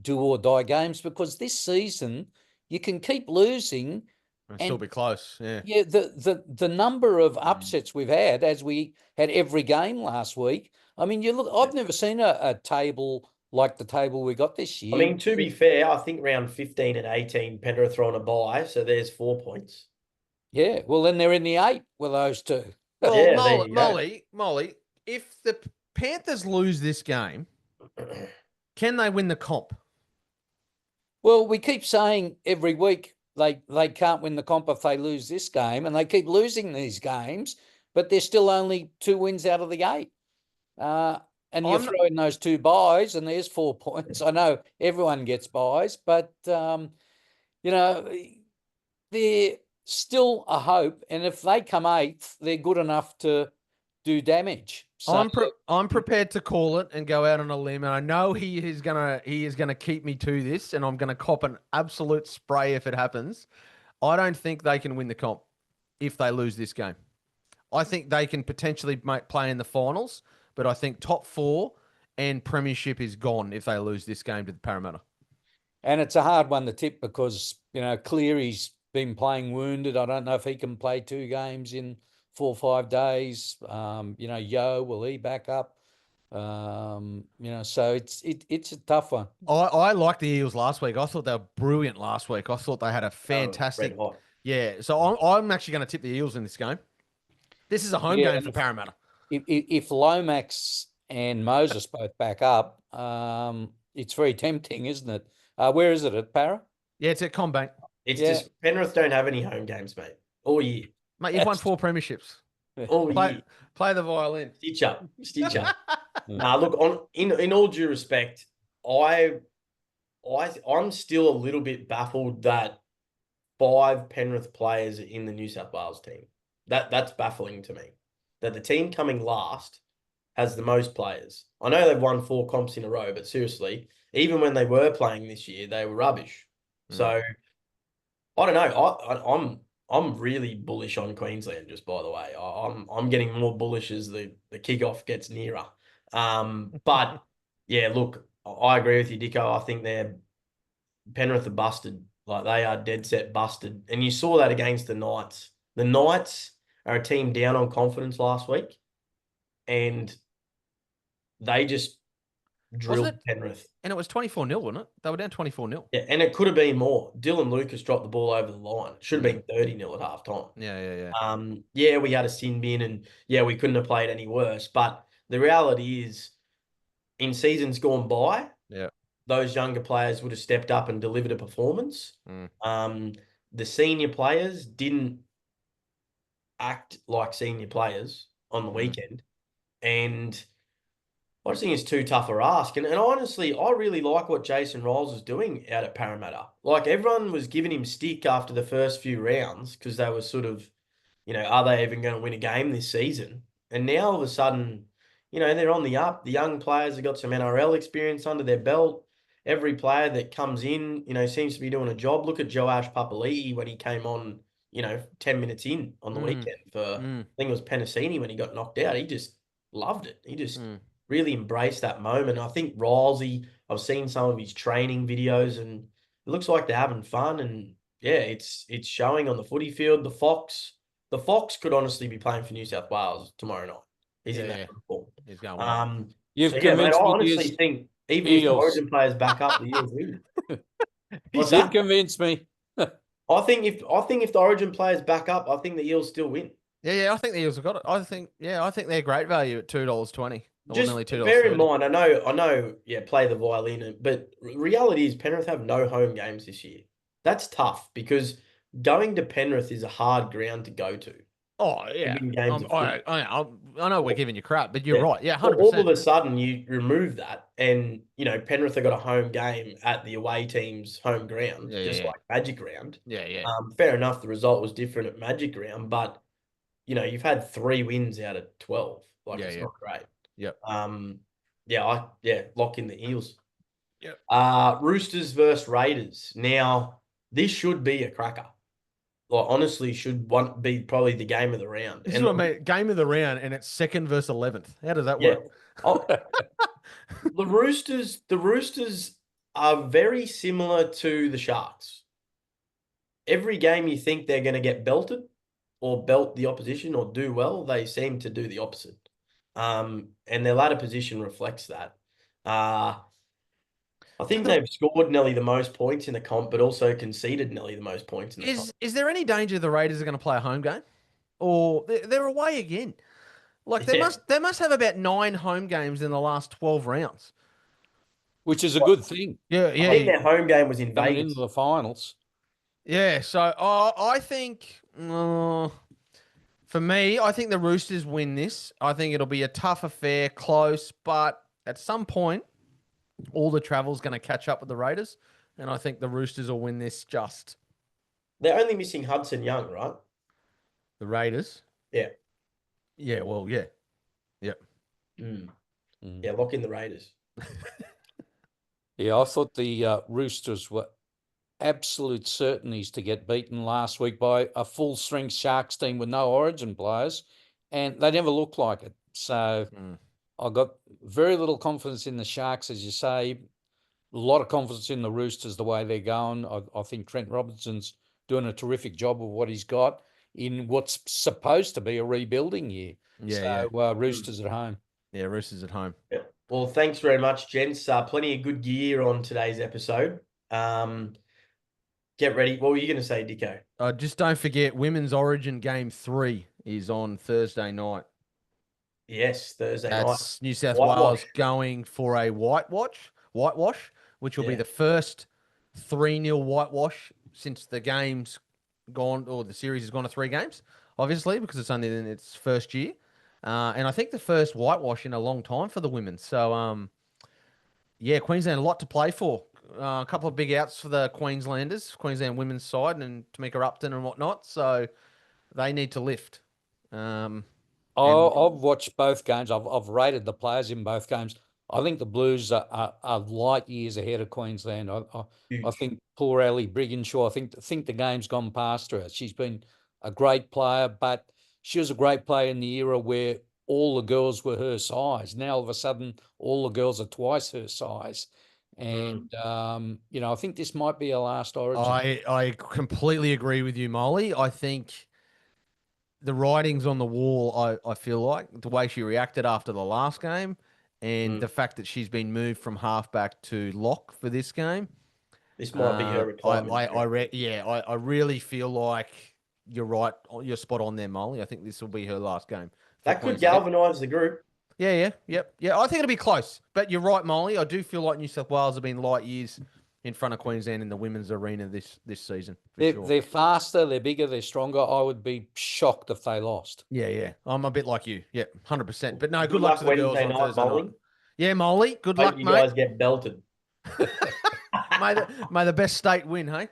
S2: do or die games, because this season you can keep losing
S3: and still be close. Yeah.
S2: Yeah. The number of upsets we've had, as we had every game last week. I mean, you look. I've never seen a table like the table we got this year.
S1: I mean, to be fair, I think round 15 and 18, Penrith are on a bye, so there's 4 points.
S2: Yeah, well, then they're in the 8 with those two.
S3: Well,
S1: Yeah,
S3: Molly, if the Panthers lose this game, can they win the comp?
S2: Well, we keep saying every week they can't win the comp if they lose this game, and they keep losing these games, but they're still only 2 wins out of the 8. And you throw in those 2 buys, and there's 4 points. I know everyone gets buys, but you know, they're still a hope. And if they come 8th, they're good enough to do damage. So,
S3: I'm prepared to call it and go out on a limb, and I know he is gonna keep me to this, and I'm gonna cop an absolute spray if it happens. I don't think they can win the comp if they lose this game. I think they can potentially play in the finals, but I think top 4 and premiership is gone if they lose this game to the Parramatta.
S2: And it's a hard one to tip because, Cleary's been playing wounded. I don't know if he can play 2 games in 4 or 5 days. Yo, will he back up? So it's a tough one.
S3: I liked the Eels last week. I thought they were brilliant last week. I thought they had a fantastic. Yeah, so I'm actually going to tip the Eels in this game. This is a home game for Parramatta.
S2: If Lomax and Moses both back up, it's very tempting, isn't it? Where is it, at Para?
S3: Yeah, it's at CommBank.
S1: It's just Penrith don't have any home games, mate, all year.
S3: Mate, you've won 4 premierships.
S1: All year.
S3: Play the violin.
S1: Stitch up. Look, in all due respect, I'm still a little bit baffled that 5 Penrith players are in the New South Wales team. That's baffling to me. That the team coming last has the most players. I know they've won 4 comps in a row, but seriously, even when they were playing this year, they were rubbish. So I don't know. I'm really bullish on Queensland, just by the way. I'm getting more bullish as the kickoff gets nearer. But yeah, look, I agree with you, Dicko. I think Penrith are busted. Like, they are dead set busted. And you saw that against the Knights. The Knights are a team down on confidence last week, and they just drilled Penrith.
S3: And it was 24-0, wasn't it? They were down 24-0.
S1: Yeah, and it could have been more. Dylan Lucas dropped the ball over the line. It should have been 30-0 at halftime.
S3: Yeah.
S1: We had a sin bin, and we couldn't have played any worse. But the reality is, in seasons gone by, those younger players would have stepped up and delivered a performance. The senior players didn't act like senior players on the weekend, and I just think it's too tough a ask. And honestly, I really like what Jason Riles was doing out at Parramatta. Like, everyone was giving him stick after the first few rounds because they were sort of, are they even going to win a game this season? And now all of a sudden, they're on the up. The young players have got some NRL experience under their belt. Every player that comes in, seems to be doing a job. Look at Joash Papali'i when he came on, 10 minutes in on the weekend for, I think it was Penasini when he got knocked out. He just loved it. He just really embraced that moment. I think Rilesy, I've seen some of his training videos, and it looks like they're having fun. And it's showing on the footy field. The Fox could honestly be playing for New South Wales tomorrow night. He's in that form.
S3: He's going well.
S2: You've convinced
S1: I
S2: me.
S1: honestly think even if the Origin players back up, the Eels win.
S2: You've convinced me.
S1: I think if the Origin players back up, I think the Eels still win.
S3: Yeah, I think the Eels have got it. I think they're great value at $2.20.
S1: Just bear in mind, I know, play the violin, but reality is Penrith have no home games this year. That's tough because going to Penrith is a hard ground to go to.
S3: Oh, yeah. I know we're giving you crap, but you're right. Yeah, 100%.
S1: All of a sudden, you remove that, and, Penrith have got a home game at the away team's home ground, like Magic Round.
S3: Yeah.
S1: Fair enough, the result was different at Magic Round, but, you've had 3 wins out of 12. It's not great.
S3: Yep.
S1: Lock in the Eels.
S3: Yep.
S1: Roosters versus Raiders. Now, this should be a cracker. Honestly, should be probably the game of the round.
S3: This is what I mean. Game of the round, and it's 2nd versus 11th. How does that work?
S1: The Roosters are very similar to the Sharks. Every game you think they're going to get belted or belt the opposition or do well, they seem to do the opposite. And their ladder position reflects that. I think they've scored nearly the most points in the comp, but also conceded nearly the most points in the comp.
S3: Is there any danger the Raiders are going to play a home game, or they're away again? Like they must have about 9 home games in the last 12 rounds,
S2: which is a good thing.
S3: Yeah.
S1: I think their home game was in
S2: coming
S1: Vegas.
S2: into the finals.
S3: Yeah, so I think for me, I think the Roosters win this. I think it'll be a tough affair, close, but at some point, all the travel's going to catch up with the Raiders, and I think the Roosters will win this just.
S1: They're only missing Hudson Young, right?
S3: The Raiders?
S1: Yeah.
S3: Yeah, well, yeah. Yep.
S1: Yeah, lock in the Raiders.
S2: Yeah, I thought the Roosters were absolute certainties to get beaten last week by a full-strength Sharks team with no Origin players, and they never looked like it. So I got very little confidence in the Sharks, as you say. A lot of confidence in the Roosters, the way they're going. I think Trent Robinson's doing a terrific job of what he's got in what's supposed to be a rebuilding year.
S3: Yeah,
S2: so Roosters at home.
S3: Yeah, Roosters at home.
S1: Yeah. Well, thanks very much, gents. Plenty of good gear on today's episode. Get ready. What were you going to say, Dicko?
S3: Just don't forget, Women's Origin Game 3 is on Thursday night.
S1: Yes, Thursday night.
S3: That's New South Wales going for a whitewash, which will be the first 3-0 whitewash since the game's gone, or the series has gone to 3 games, obviously, because it's only in its first year. And I think the first whitewash in a long time for the women. So, Queensland, a lot to play for. A couple of big outs for the Queenslanders, Queensland women's side, and Tamika Upton and whatnot. So they need to lift.
S2: I've watched both games. I've rated the players in both games. I think the Blues are light years ahead of Queensland. I think poor Ellie Brigginshaw, I think the game's gone past her. She's been a great player, but she was a great player in the era where all the girls were her size. Now, all of a sudden, all the girls are twice her size. And, I think this might be a last Origin.
S3: I completely agree with you, Molly. I think the writing's on the wall, I feel like, the way she reacted after the last game and the fact that she's been moved from halfback to lock for this game.
S1: This might be her retirement.
S3: I really feel like you're right. You're spot on there, Molly. I think this will be her last game.
S1: That could galvanise the group.
S3: Yeah. I think it'll be close. But you're right, Molly. I do feel like New South Wales have been light years in front of Queensland in the women's arena this season.
S2: They're faster, they're bigger, they're stronger. I would be shocked if they lost.
S3: Yeah. I'm a bit like you. Yeah, 100%. But no, good luck to the girls on Thursday
S1: Molly.
S3: night. Yeah, Molly. Good luck, mate.
S1: You guys get belted.
S3: May the best state win, hey?